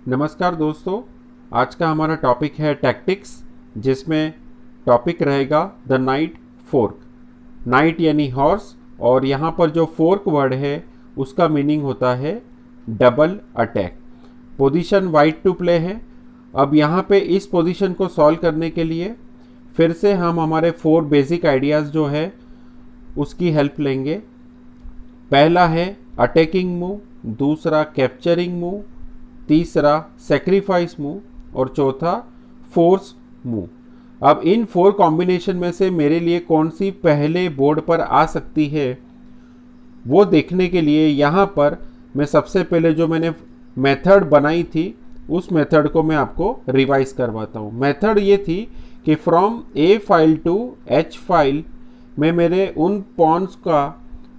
नमस्कार दोस्तों, आज का हमारा टॉपिक है टैक्टिक्स, जिसमें टॉपिक रहेगा द नाइट फोर्क। नाइट यानी हॉर्स, और यहाँ पर जो फोर्क वर्ड है उसका मीनिंग होता है double attack. Position white to play है। अब यहाँ पे इस पोजीशन को सॉल्व करने के लिए फिर से हम हमारे 4 बेसिक आइडियाज़ जो है उसकी हेल्प लेंगे। पहला है अटैकिंग मूव, दूसरा कैप्चरिंग मूव, तीसरा सेक्रीफाइस मूव और चौथा फोर्स मूव। अब इन 4 कॉम्बिनेशन में से मेरे लिए कौन सी पहले बोर्ड पर आ सकती है वो देखने के लिए यहाँ पर मैं सबसे पहले जो मैंने मेथड बनाई थी उस मेथड को मैं आपको रिवाइज करवाता हूँ। मेथड ये थी कि from A file to H file में मेरे उन पॉन्स का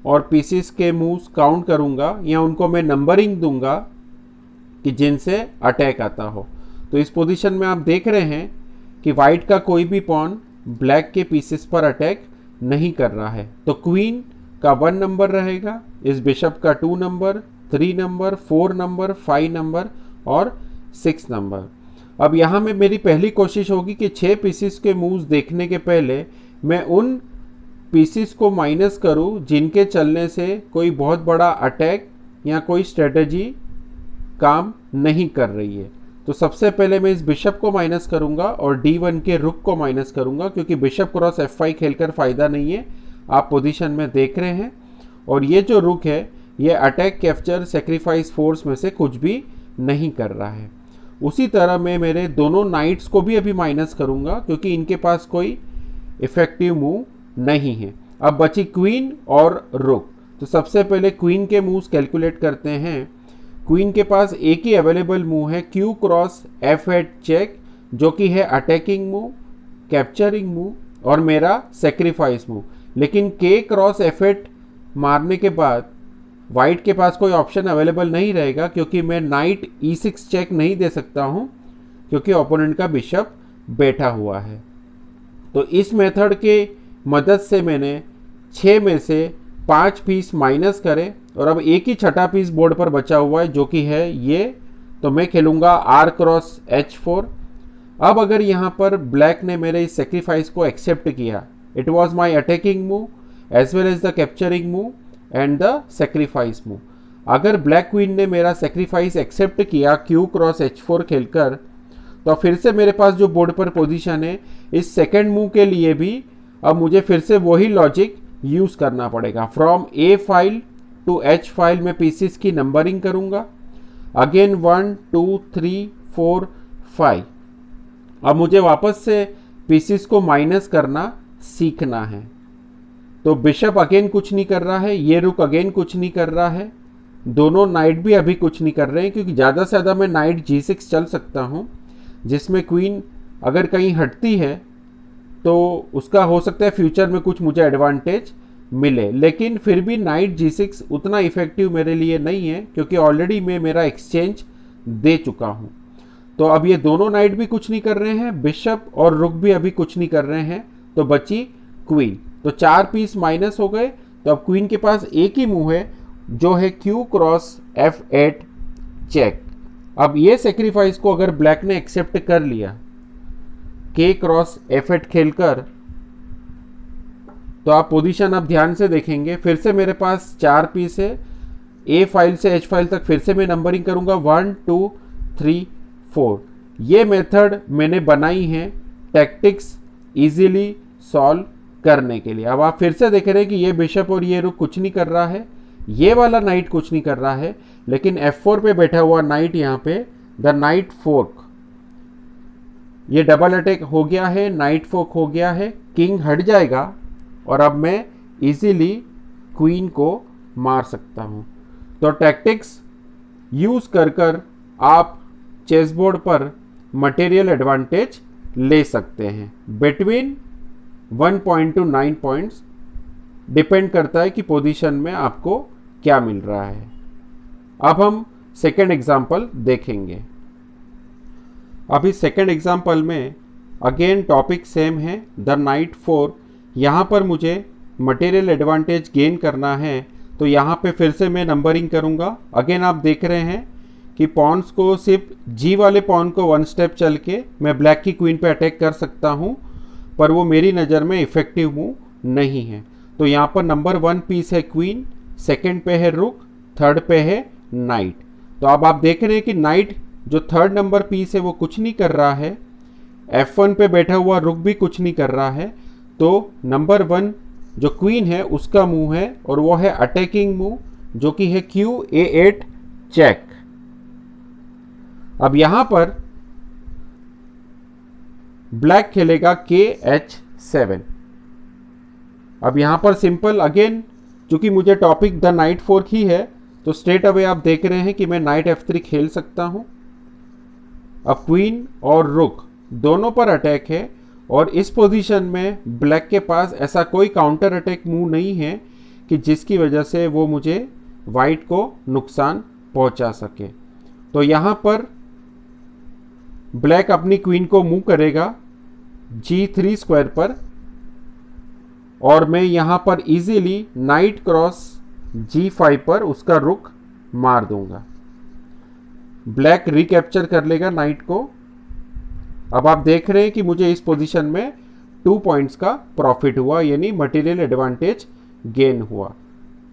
और पीसीस के मूव्स काउंट करूँगा या उनको मैं नंबरिंग दूंगा कि जिनसे अटैक आता हो। तो इस पोजीशन में आप देख रहे हैं कि वाइट का कोई भी पॉन ब्लैक के पीसेस पर अटैक नहीं कर रहा है। तो क्वीन का 1 नंबर रहेगा, इस बिशप का 2 नंबर, 3 नंबर, 4 नंबर, 5 नंबर और 6 नंबर। अब यहाँ में मेरी पहली कोशिश होगी कि 6 पीसेस के मूव्स देखने के पहले मैं उन पीसेस को माइनस करूँ जिनके चलने से कोई बहुत बड़ा अटैक या कोई स्ट्रेटजी काम नहीं कर रही है। तो सबसे पहले मैं इस बिशप को माइनस करूंगा और D1 के रुक को माइनस करूंगा, क्योंकि बिशप क्रॉस F5 खेलकर फ़ायदा नहीं है, आप पोजीशन में देख रहे हैं। और ये जो रुक है ये अटैक, कैप्चर, सेक्रीफाइस, फोर्स में से कुछ भी नहीं कर रहा है। उसी तरह मैं मेरे दोनों नाइट्स को भी अभी माइनस करूंगा, क्योंकि इनके पास कोई इफेक्टिव मूव नहीं है। अब बची क्वीन और रुक। तो सबसे पहले क्वीन के मूव्स कैलकुलेट करते हैं। क्वीन के पास एक ही अवेलेबल मूव है, क्यू क्रॉस F8 चेक, जो कि है अटैकिंग मूव, कैप्चरिंग मूव और मेरा सेक्रीफाइस मूव। लेकिन K क्रॉस F8 मारने के बाद वाइट के पास कोई ऑप्शन अवेलेबल नहीं रहेगा, क्योंकि मैं नाइट E6 चेक नहीं दे सकता हूं, क्योंकि ओपोनेंट का बिशप बैठा हुआ है। तो इस मेथड के मदद से मैंने 6 में से 5 पीस माइनस करे और अब एक ही छठा पीस बोर्ड पर बचा हुआ है, जो कि है ये। तो मैं खेलूंगा R क्रॉस H4। अब अगर यहाँ पर ब्लैक ने मेरे इस सेक्रीफाइस को एक्सेप्ट किया, it was my attacking move as well as the capturing move and the sacrifice move. अगर ब्लैक क्वीन ने मेरा सेक्रीफाइस एक्सेप्ट किया Q क्रॉस H4 खेलकर, तो फिर से मेरे पास जो बोर्ड पर पोजीशन है, इस सेकेंड मूव के लिए भी अब मुझे फिर से वही लॉजिक यूज़ करना पड़ेगा। From A file to H file में पीसीस की नंबरिंग करूंगा। अगेन 1 2 3 4 5। अब मुझे वापस से पीसीस को माइनस करना सीखना है। तो बिशप अगेन कुछ नहीं कर रहा है, ये रुक अगेन कुछ नहीं कर रहा है, दोनों नाइट भी अभी कुछ नहीं कर रहे हैं, क्योंकि ज़्यादा से ज़्यादा मैं नाइट G6 चल सकता हूँ, जिसमें क्वीन अगर कहीं हटती है तो उसका हो सकता है फ्यूचर में कुछ मुझे एडवांटेज मिले। लेकिन फिर भी नाइट G6 उतना इफेक्टिव मेरे लिए नहीं है, क्योंकि ऑलरेडी मैं मेरा एक्सचेंज दे चुका हूँ। तो अब ये दोनों नाइट भी कुछ नहीं कर रहे हैं, बिशप और रुक भी अभी कुछ नहीं कर रहे हैं, तो बची क्वीन। तो 4 पीस माइनस हो गए। तो अब क्वीन के पास एक ही मूव है, जो है Q क्रॉस F8 चेक। अब ये सेक्रीफाइस को अगर ब्लैक ने एक्सेप्ट कर लिया K क्रॉस F8 खेलकर, तो आप पोजीशन अब ध्यान से देखेंगे। फिर से मेरे पास 4 पीस है, ए फाइल से एच फाइल तक फिर से मैं नंबरिंग करूंगा 1 2 3 4। ये मेथड मैंने बनाई है टैक्टिक्स इजीली सॉल्व करने के लिए। अब आप फिर से देख रहे हैं कि ये बिशप और ये रुक कुछ नहीं कर रहा है, ये वाला नाइट कुछ नहीं कर रहा है, लेकिन F4 पे बैठा हुआ नाइट, यहाँ पे द नाइट फोर्क, ये डबल अटैक हो गया है, नाइट फोर्क हो गया है, किंग हट जाएगा और अब मैं इजीली क्वीन को मार सकता हूँ। तो टैक्टिक्स यूज़ कर आप चेस बोर्ड पर मटेरियल एडवांटेज ले सकते हैं between 1 point two 9 points. Depend करता है कि पोजीशन में आपको क्या मिल रहा है। अब हम सेकेंड एग्जाम्पल देखेंगे। अभी सेकेंड एग्जाम्पल में अगेन टॉपिक सेम है, द नाइट 4। यहाँ पर मुझे मटेरियल एडवांटेज गेन करना है, तो यहाँ पे फिर से मैं नंबरिंग करूँगा। अगेन आप देख रहे हैं कि पॉन्स को सिर्फ जी वाले पॉन को वन स्टेप चल के मैं ब्लैक की क्वीन पे अटैक कर सकता हूँ, पर वो मेरी नज़र में इफ़ेक्टिव मूव नहीं है। तो यहाँ पर नंबर 1 पीस है क्वीन, सेकंड पे है रुक, थर्ड पे है नाइट। तो अब आप देख रहे हैं कि नाइट जो थर्ड नंबर पीस है वो कुछ नहीं कर रहा है, F1 पे बैठा हुआ रुक भी कुछ नहीं कर रहा है। तो नंबर 1 जो क्वीन है उसका मूव है और वो है अटैकिंग मूव, जो कि है QA8 चेक। अब यहां पर ब्लैक खेलेगा KH7। अब यहां पर सिंपल अगेन, चूंकि मुझे टॉपिक द नाइट फोर्क ही है, तो स्ट्रेट अवे आप देख रहे हैं कि मैं नाइट F3 खेल सकता हूं। अब क्वीन और रुक दोनों पर अटैक है और इस पोजीशन में ब्लैक के पास ऐसा कोई काउंटर अटैक मूव नहीं है कि जिसकी वजह से वो मुझे वाइट को नुकसान पहुंचा सके। तो यहां पर ब्लैक अपनी क्वीन को मूव करेगा G3 स्क्वायर पर और मैं यहां पर इजीली नाइट क्रॉस G5 पर उसका रुक मार दूंगा। ब्लैक रिकैप्चर कर लेगा नाइट को। अब आप देख रहे हैं कि मुझे इस पोजीशन में 2 पॉइंट्स का प्रॉफिट हुआ, यानी मटेरियल एडवांटेज गेन हुआ।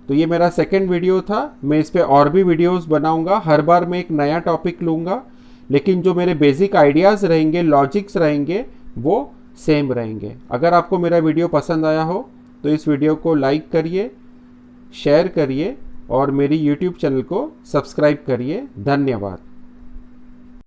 तो ये मेरा सेकंड वीडियो था। मैं इस पे और भी वीडियोस बनाऊंगा। हर बार मैं एक नया टॉपिक लूँगा, लेकिन जो मेरे बेसिक आइडियाज़ रहेंगे, लॉजिक्स रहेंगे, वो सेम रहेंगे। अगर आपको मेरा वीडियो पसंद आया हो तो इस वीडियो को लाइक करिए, शेयर करिए और मेरी यूट्यूब चैनल को सब्सक्राइब करिए। धन्यवाद।